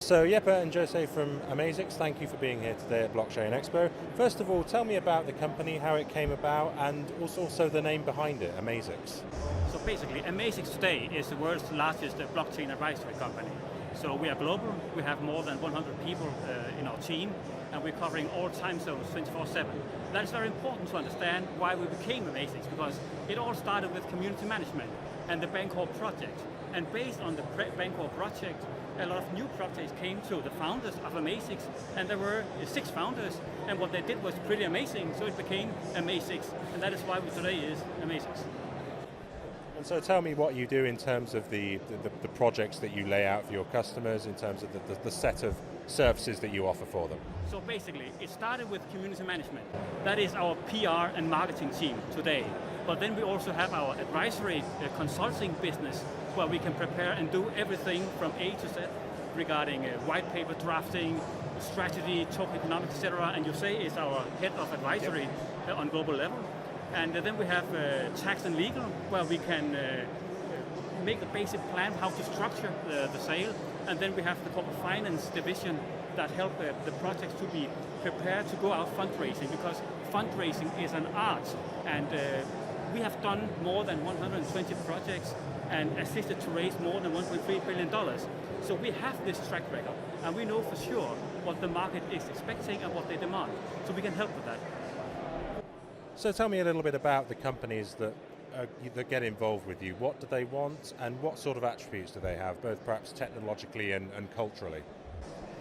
So Jeppe and Jose from AmaZix, thank you for being here today at Blockchain Expo. First of all, tell me about the company, how it came about, and also the name behind it, AmaZix. So basically, AmaZix today is the world's largest blockchain advisory company. So we are global, we have more than 100 people in our team, and we're covering all time zones 24/7. That is very important to understand why we became AmaZix, because it all started with community management and the Bancor project. And based on the Bancor project, a lot of new projects came to the founders of AmaZix, and there were 6 founders, and what they did was pretty amazing, so it became AmaZix, and that is why we today is AmaZix. And so tell me what you do in terms of the projects that you lay out for your customers, in terms of the set of services that you offer for them. So basically, it started with community management. That is our PR and marketing team today. But then we also have our advisory consulting business, where we can prepare and do everything from A to Z regarding white paper drafting, strategy, tokenomics, etc. And Jose is our head of advisory on global level. And then we have tax and legal, where we can make the basic plan how to structure the sale. And then we have the corporate finance division that help the projects to be prepared to go out fundraising, because fundraising is an art. And we have done more than 120 projects and assisted to raise more than $1.3 billion. So we have this track record, and we know for sure what the market is expecting and what they demand. So we can help with that. So tell me a little bit about the companies that get involved with you. What do they want, and what sort of attributes do they have, both perhaps technologically and culturally?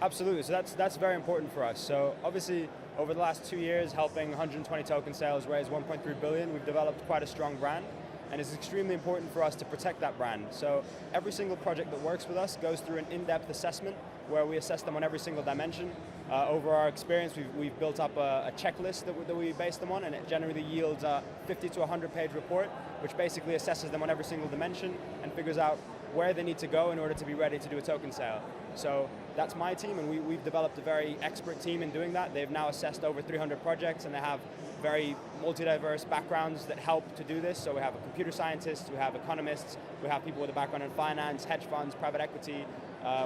Absolutely, so that's very important for us. So obviously, over the last 2 years, helping 120 token sales raise 1.3 billion, we've developed quite a strong brand, and it's extremely important for us to protect that brand. So every single project that works with us goes through an in-depth assessment where we assess them on every single dimension. Over our experience, we've built up a checklist that we base them on, and it generally yields a 50 to 100-page report, which basically assesses them on every single dimension and figures out where they need to go in order to be ready to do a token sale. So that's my team, and we've developed a very expert team in doing that. They've now assessed over 300 projects, and they have very multi-diverse backgrounds that help to do this. So we have a computer scientist, we have economists, we have people with a background in finance, hedge funds, private equity,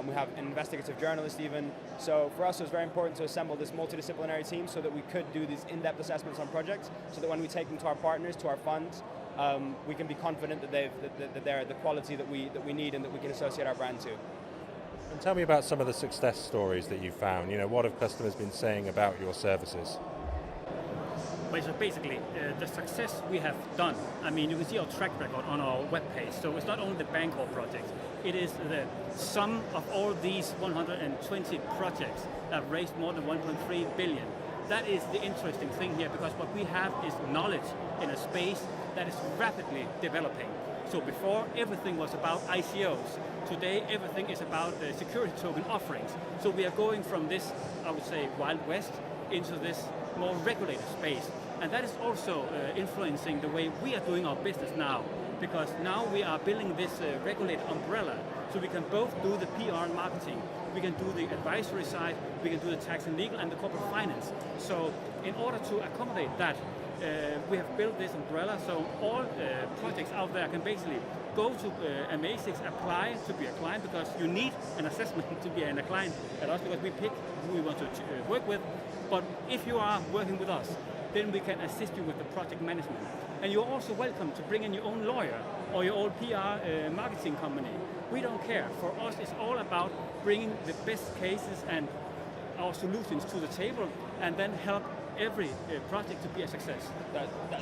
we have an investigative journalist even. So for us it was very important to assemble this multidisciplinary team so that we could do these in-depth assessments on projects, so that when we take them to our partners, to our funds, we can be confident that they're the quality that we need and that we can associate our brand to. And tell me about some of the success stories that you've found. What have customers been saying about your services? Well, so basically, the success we have done, I mean, you can see our track record on our webpage. So it's not only the Bancor project, it is the sum of all these 120 projects that have raised more than 1.3 billion. That is the interesting thing here, because what we have is knowledge in a space that is rapidly developing. So before, everything was about ICOs. Today, everything is about security token offerings. So we are going from this, I would say, Wild West into this more regulated space. And that is also influencing the way we are doing our business now, because now we are building this regulated umbrella. So we can both do the PR and marketing, we can do the advisory side, we can do the tax and legal and the corporate finance. So in order to accommodate that, we have built this umbrella, so all projects out there can basically go to AmaZix, apply to be a client, because you need an assessment to be a client at us, because we pick who we want to work with. But if you are working with us, then we can assist you with the project management. And you're also welcome to bring in your own lawyer or your own PR marketing company. We don't care. For us, it's all about bringing the best cases and our solutions to the table, and then help every project to be a success.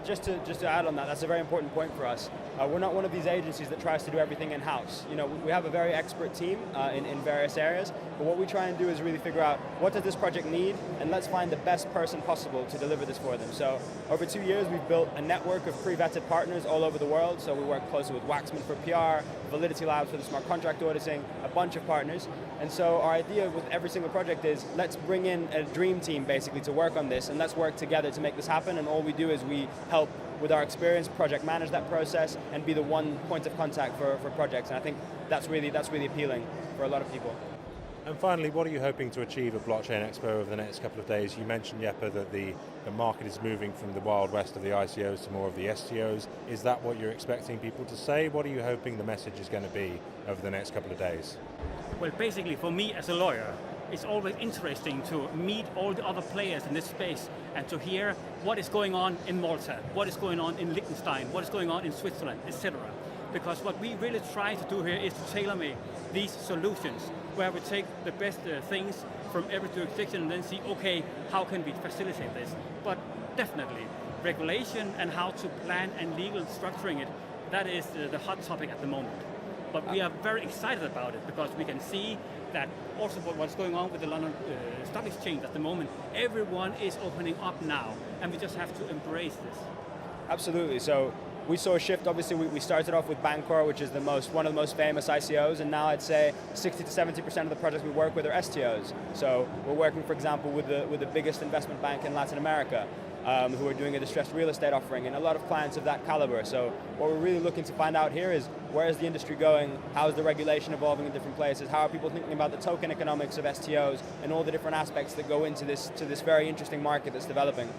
Just to add on that, that's a very important point for us. We're not one of these agencies that tries to do everything in-house. We have a very expert team in various areas, but what we try and do is really figure out what does this project need, and let's find the best person possible to deliver this for them. So over 2 years, we've built a network of pre-vetted partners all over the world. So we work closely with Waxman for PR, Validity Labs for the smart contract auditing, a bunch of partners. And so our idea with every single project is, let's bring in a dream team basically to work on this, and let's work together to make this happen. And all we do is we help with our experience project manage that process and be the one point of contact for projects. And I think that's really appealing for a lot of people. And finally, what are you hoping to achieve at Blockchain Expo over the next couple of days? You mentioned, Jeppe, that the market is moving from the wild west of the ICOs to more of the STOs. Is that what you're expecting people to say? What are you hoping the message is going to be over the next couple of days? Well, basically, for me as a lawyer, it's always interesting to meet all the other players in this space and to hear what is going on in Malta, what is going on in Liechtenstein, what is going on in Switzerland, etc. Because what we really try to do here is to tailor-make these solutions, where we take the best things from every jurisdiction and then see, okay, how can we facilitate this? But definitely, regulation and how to plan and legal structuring it, that is the hot topic at the moment. But we are very excited about it because we can see that also what's going on with the London Stock Exchange at the moment, everyone is opening up now, and we just have to embrace this. Absolutely. So we saw a shift. Obviously, we started off with Bancor, which is one of the most famous ICOs, and now I'd say 60 to 70% of the projects we work with are STOs. So we're working, for example, with the biggest investment bank in Latin America, who are doing a distressed real estate offering, and a lot of clients of that caliber. So what we're really looking to find out here is, where is the industry going? How is the regulation evolving in different places? How are people thinking about the token economics of STOs and all the different aspects that go into this very interesting market that's developing?